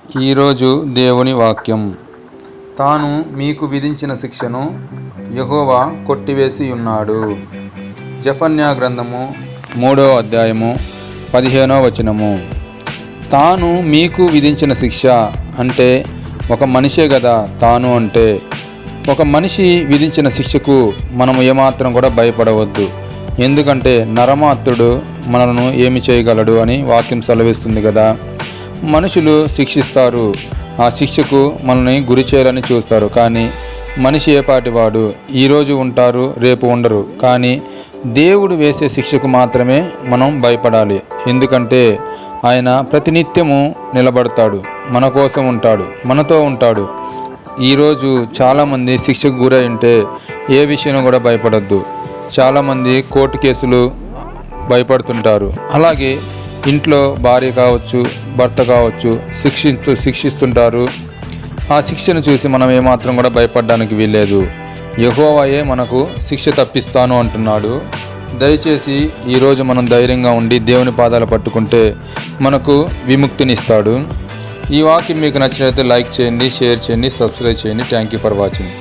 ఈరోజు దేవుని వాక్యం. తాను మీకు విధించిన శిక్షను యెహోవా కొట్టివేసి ఉన్నాడు. జెఫన్యా గ్రంథము 3వ అధ్యాయము 15వ వచనము. తాను మీకు విధించిన శిక్ష అంటే ఒక మనిషే కదా. తాను అంటే ఒక మనిషి విధించిన శిక్షకు మనం ఏమాత్రం కూడా భయపడవద్దు. ఎందుకంటే నరమాత్రుడు మనలను ఏమి చేయగలడు అని వాక్యం సెలవిస్తుంది కదా. మనుషులు శిక్షిస్తారు, ఆ శిక్షకు మనల్ని గురి చేయాలని చూస్తారు. కానీ మనిషి ఏపాటివాడు, ఈరోజు ఉంటారు, రేపు ఉండరు. కానీ దేవుడు వేసే శిక్షకు మాత్రమే మనం భయపడాలి. ఎందుకంటే ఆయన ప్రతినిత్యము నిలబడతాడు, మన కోసం ఉంటాడు, మనతో ఉంటాడు. ఈరోజు చాలామంది శిక్షకు గురై ఉంటే ఏ విషయం కూడా భయపడద్దు. చాలామంది కోర్టు కేసులు భయపడుతుంటారు. అలాగే ఇంట్లో భార్య కావచ్చు, భర్త కావచ్చు శిక్షిస్తుంటారు. ఆ శిక్షను చూసి మనం ఏమాత్రం కూడా భయపడడానికి వీల్లేదు. యెహోవాయే మనకు శిక్ష తప్పిస్తాను అంటున్నాడు. దయచేసి ఈరోజు మనం ధైర్యంగా ఉండి దేవుని పాదాలు పట్టుకుంటే మనకు విముక్తినిస్తాడు. ఈ వాక్యం మీకు నచ్చినట్లయితే లైక్ చేయండి, షేర్ చేయండి, సబ్స్క్రైబ్ చేయండి. Thank you for watching.